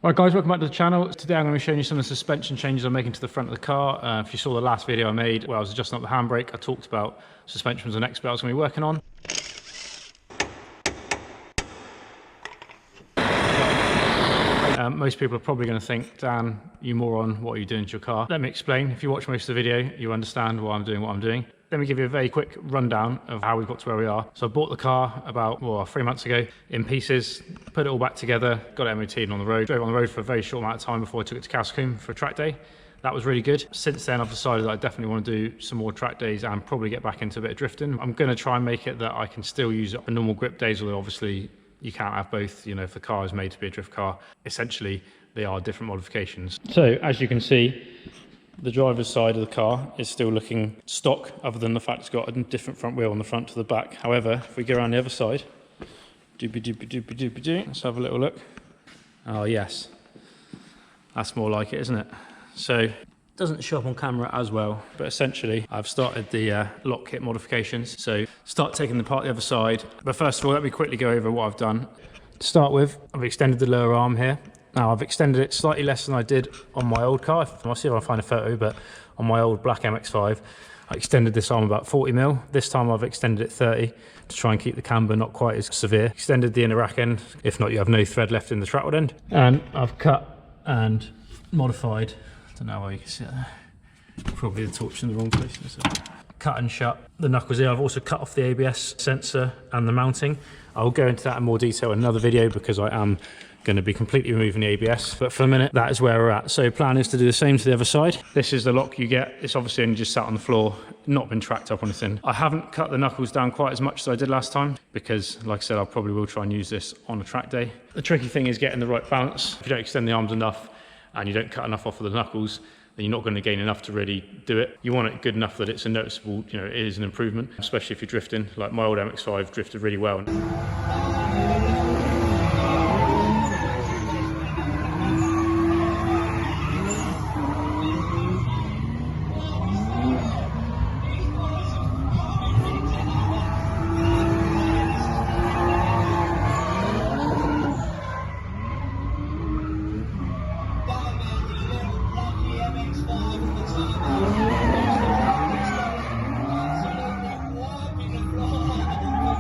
Alright guys, welcome back to the channel. Today I'm going to be showing you some of the suspension changes I'm making to the front of the car. If you saw the last video I made where I was adjusting up the handbrake, I talked about suspensions and next bit I was going to be working on. Most people are probably going to think, Dan, you moron, what are you doing to your car? Let me explain. If you watch most of the video, you understand why I'm doing what I'm doing. Let me give you a very quick rundown of how we got to where we are. So I bought the car about 3 months ago in pieces, put it all back together, got it MOT'd on the road, drove on the road for a very short amount of time before I took it to Cascombe for a track day. That was really good. Since then, I've decided that I definitely want to do some more track days and probably get back into a bit of drifting. I'm going to try and make it that I can still use it for normal grip days, although obviously you can't have both. You know, if the car is made to be a drift car, essentially they are different modifications. So as you can see, the driver's side of the car is still looking stock, other than the fact it's got a different front wheel on the front to the back. However, if we go around the other side, let's have a little look. Oh yes, that's more like it, isn't it? So it doesn't show up on camera as well, but essentially I've started the lock kit modifications. So start taking apart the other side. But first of all, let me quickly go over what I've done. To start with, I've extended the lower arm here. Now I've extended it slightly less than I did on my old car. I'll see if I can find a photo, but on my old black MX5, I extended this arm about 40mm. This time I've extended it 30 to try and keep the camber not quite as severe. Extended the inner rack end. If not, you have no thread left in the trackward end. And I've cut and modified, I don't know why you can see it there. Probably the torch in the wrong place. Cut and shut the knuckles here. I've also cut off the ABS sensor and the mounting. I'll go into that in more detail in another video because I am going to be completely removing the ABS, but for the minute that is where we're at. So plan is to do the same to the other side. This is the lock you get. It's obviously only just sat on the floor, not been tracked up or anything. I haven't cut the knuckles down quite as much as I did last time because, like I said, I probably will try and use this on a track day. The tricky thing is getting the right balance. If you don't extend the arms enough and you don't cut enough off of the knuckles, then you're not going to gain enough to really do it. You want it good enough that it's a noticeable, you know, it is an improvement, especially if you're drifting. Like my old MX5 drifted really well.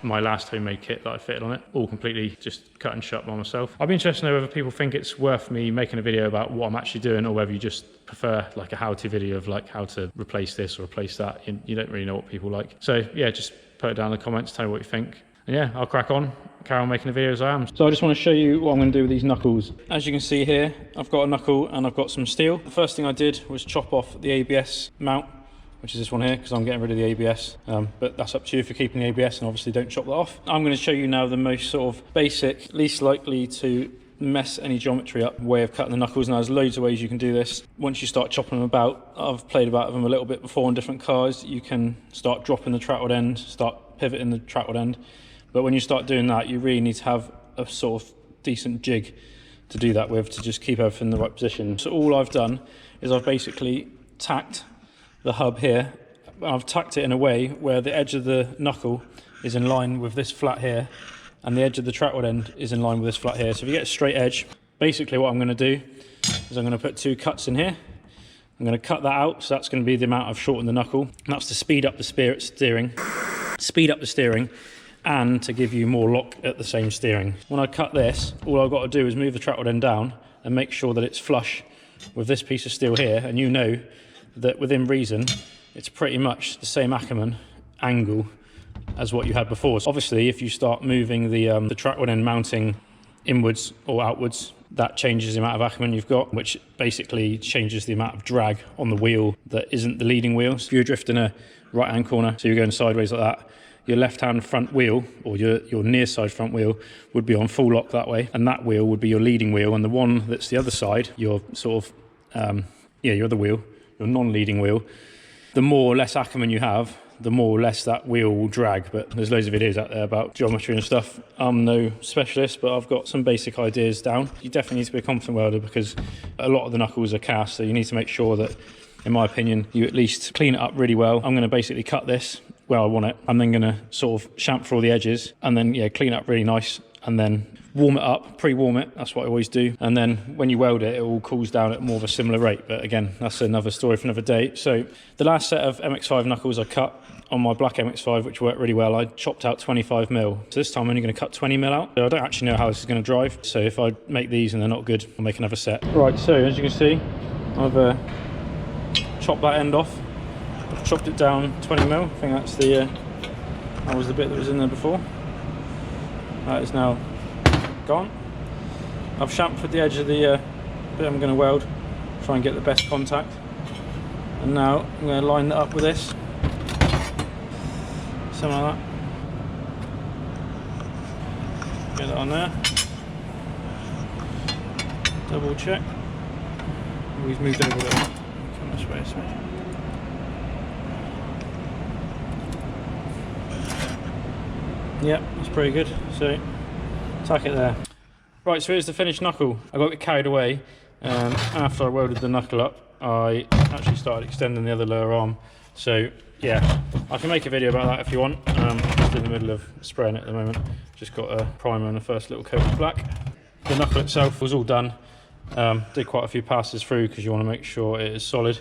My last homemade kit that I fitted on it, all completely just cut and shut by myself. I'd be interested to know whether people think it's worth me making a video about what I'm actually doing, or whether you just prefer like a how-to video of like how to replace this or replace that. You don't really know what people like. So yeah, just put it down in the comments, tell me what you think. And yeah, I'll crack on, carry on making the video as I am. So I just want to show you what I'm going to do with these knuckles. As you can see here, I've got a knuckle and I've got some steel. The first thing I did was chop off the ABS mount, which is this one here, because I'm getting rid of the ABS, but that's up to you if you're keeping the ABS, and obviously don't chop that off. I'm going to show you now the most sort of basic, least likely to mess any geometry up way of cutting the knuckles. Now there's loads of ways you can do this. Once you start chopping them about, I've played about with them a little bit before on different cars, you can start dropping the trackward end, start pivoting the trackward end, but when you start doing that, you really need to have a sort of decent jig to do that with, to just keep everything in the right position. So all I've done is I've basically tacked the hub here. I've tacked it in a way where the edge of the knuckle is in line with this flat here, and the edge of the trackward end is in line with this flat here. So if you get a straight edge, basically what I'm going to do is I'm going to put two cuts in here. I'm going to cut that out, so that's going to be the amount I've shortened the knuckle. And that's to speed up the steering, and to give you more lock at the same steering. When I cut this, all I've got to do is move the trackward end down and make sure that it's flush with this piece of steel here, and you know that within reason, it's pretty much the same Ackerman angle as what you had before. So obviously, if you start moving the trackward end mounting inwards or outwards, that changes the amount of Ackerman you've got, which basically changes the amount of drag on the wheel that isn't the leading wheel. So if you're drifting a right-hand corner, so you're going sideways like that, your left-hand front wheel, or your near side front wheel, would be on full lock that way, and that wheel would be your leading wheel, and the one that's the other side, your sort of, your other wheel, your non-leading wheel, the more or less Ackerman you have, the more or less that wheel will drag. But there's loads of videos out there about geometry and stuff. I'm no specialist, but I've got some basic ideas down. You definitely need to be a confident welder because a lot of the knuckles are cast, so you need to make sure that, in my opinion, you at least clean it up really well. I'm going to basically cut this where I want it. I'm then going to sort of chamfer all the edges and then, yeah, clean it up really nice, and then warm it up, pre-warm it, that's what I always do, and then when you weld it, it all cools down at more of a similar rate. But again, that's another story for another day. So the last set of MX5 knuckles I cut on my black MX5, which worked really well, I chopped out 25mm. So this time I'm only going to cut 20mm out. So I don't actually know how this is going to drive, so if I make these and they're not good, I'll make another set. Right, so as you can see, I've chopped that end off. I've chopped it down 20mm. I think that's that was the bit that was in there before. That is now gone. I've chamfered the edge of the bit I'm going to weld, try and get the best contact. And now I'm going to line that up with this. Something like that. Get that on there. Double check. We've moved over a little. Come this way, Yep, that's pretty good. So, tack it there. Right, so here's the finished knuckle. I got a bit carried away. After I welded the knuckle up, I actually started extending the other lower arm. So, yeah, I can make a video about that if you want. I'm just in the middle of spraying it at the moment. Just got a primer and the first little coat of black. The knuckle itself was all done. Did quite a few passes through because you want to make sure it is solid.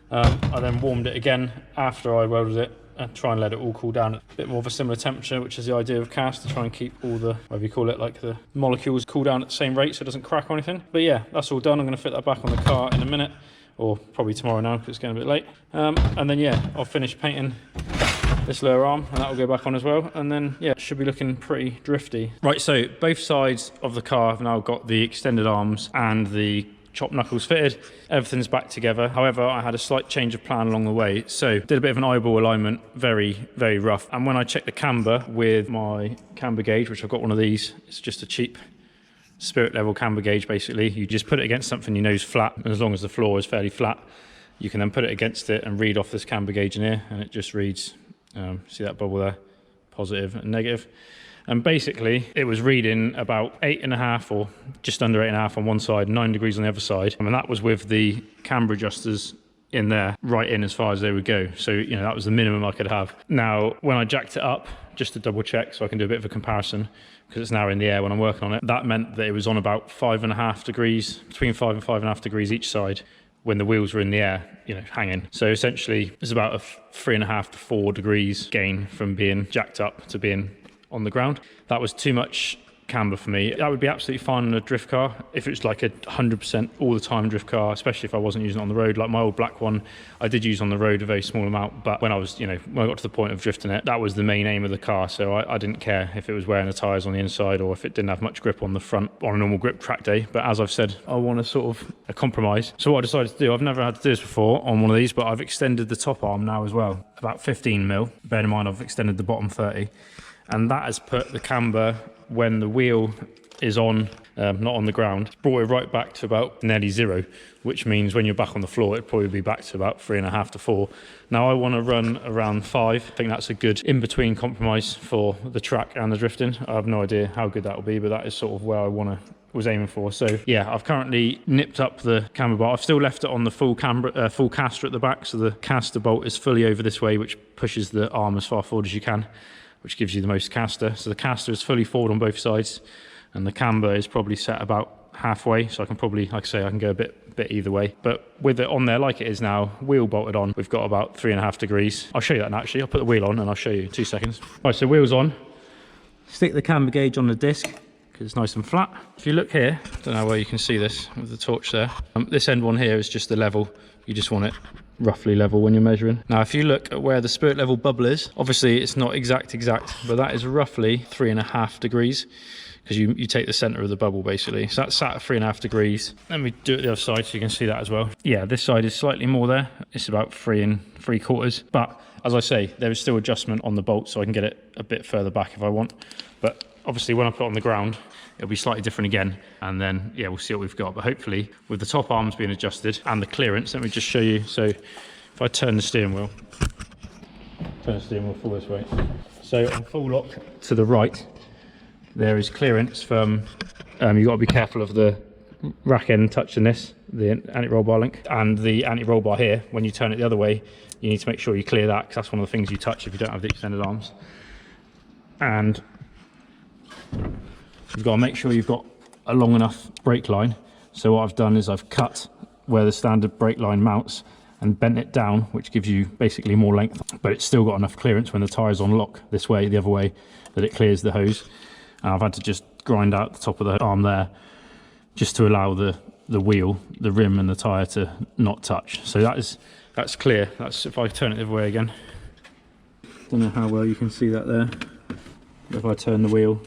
I then warmed it again after I welded it and try and let it all cool down at a bit more of a similar temperature, which is the idea of cast, to try and keep all the, whatever you call it, like the molecules cool down at the same rate so it doesn't crack or anything. But yeah, that's all done. I'm going to fit that back on the car in a minute, or probably tomorrow now because it's getting a bit late. And then yeah, I'll finish painting this lower arm and that will go back on as well, and then yeah, it should be looking pretty drifty. Right, so both sides of the car have now got the extended arms and the chopped knuckles fitted. Everything's back together. However, I had a slight change of plan along the way, so did a bit of an eyeball alignment, very rough. And when I checked the camber with my camber gauge, which I've got one of these, it's just a cheap spirit level camber gauge. Basically, you just put it against something you know is flat, and as long as the floor is fairly flat, you can then put it against it and read off this camber gauge in here, and it just reads, see that bubble there, positive and negative. And basically it was reading about 8.5 or just under 8.5 on one side, 9 degrees on the other side. And that was with the camber adjusters in there, right in as far as they would go. So, you know, that was the minimum I could have. Now, when I jacked it up, just to double check so I can do a bit of a comparison, because it's now in the air when I'm working on it, that meant that it was on about 5.5 degrees, between 5 and 5.5 degrees each side when the wheels were in the air, you know, hanging. So essentially it's about a 3.5 to 4 degrees gain from being jacked up to being on the ground. That was too much camber for me. That would be absolutely fine on a drift car if it's like a 100% all the time drift car, especially if I wasn't using it on the road. Like my old black one, I did use on the road a very small amount, but when I was, you know, when I got to the point of drifting it, that was the main aim of the car. So I didn't care if it was wearing the tyres on the inside or if it didn't have much grip on the front on a normal grip track day. But as I've said, I want a sort of a compromise. So what I decided to do, I've never had to do this before on one of these, but I've extended the top arm now as well, about 15mm. Bear in mind, I've extended the bottom 30. And that has put the camber, when the wheel is on, not on the ground, brought it right back to about nearly 0, which means when you're back on the floor, it'd probably be back to about 3.5 to 4. Now I want to run around 5. I think that's a good in-between compromise for the track and the drifting. I have no idea how good that will be, but that is sort of where I was aiming for. So yeah, I've currently nipped up the camber bar. I've still left it on the full caster at the back, so the caster bolt is fully over this way, which pushes the arm as far forward as you can, which gives you the most caster. So the caster is fully forward on both sides, and the camber is probably set about halfway. So I can probably, like I say, I can go a bit either way. But with it on there like it is now, wheel bolted on, we've got about 3.5 degrees. I'll show you that now, actually. I'll put the wheel on and I'll show you in 2 seconds. Right, so wheel's on. Stick the camber gauge on the disc because it's nice and flat. If you look here, I don't know where you can see this with the torch there. This end one here is just the level. You just want it roughly level when you're measuring. Now if you look at where the spirit level bubble is, obviously it's not exact, but that is roughly 3.5 degrees, because you take the center of the bubble basically. So that's sat at 3.5 degrees. Let me do it the other side so you can see that as well. Yeah, this side is slightly more there. It's about 3 3/4. But as I say, there is still adjustment on the bolt, so I can get it a bit further back if I want. But obviously when I put it on the ground, it'll be slightly different again, and then yeah, we'll see what we've got. But hopefully with the top arms being adjusted and the clearance, let me just show you. So if I turn the steering wheel full this way, so on full lock to the right, there is clearance from, you've got to be careful of the rack end touching this, the anti-roll bar link, and the anti-roll bar here. When you turn it the other way, you need to make sure you clear that, because that's one of the things you touch if you don't have the extended arms. And you've got to make sure you've got a long enough brake line. So what I've done is I've cut where the standard brake line mounts and bent it down, which gives you basically more length, but it's still got enough clearance when the tyre's on lock this way, the other way, that it clears the hose. And I've had to just grind out the top of the arm there just to allow the wheel, the rim and the tyre to not touch. So that's clear. That's if I turn it the other way again. Don't know how well you can see that there. If I turn the wheel,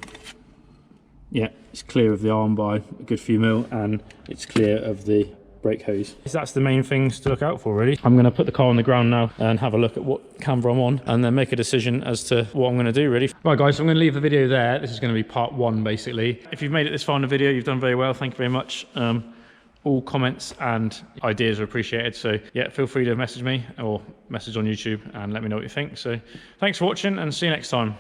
yeah, it's clear of the arm by a good few mil, and it's clear of the brake hose. That's the main things to look out for, really. I'm going to put the car on the ground now and have a look at what camber I'm on, and then make a decision as to what I'm going to do, really. Right guys, so I'm going to leave the video there. This is going to be part 1 basically. If you've made it this far in the video, you've done very well. Thank you very much. All comments and ideas are appreciated, so yeah, feel free to message me or message on YouTube and let me know what you think. So thanks for watching, and see you next time.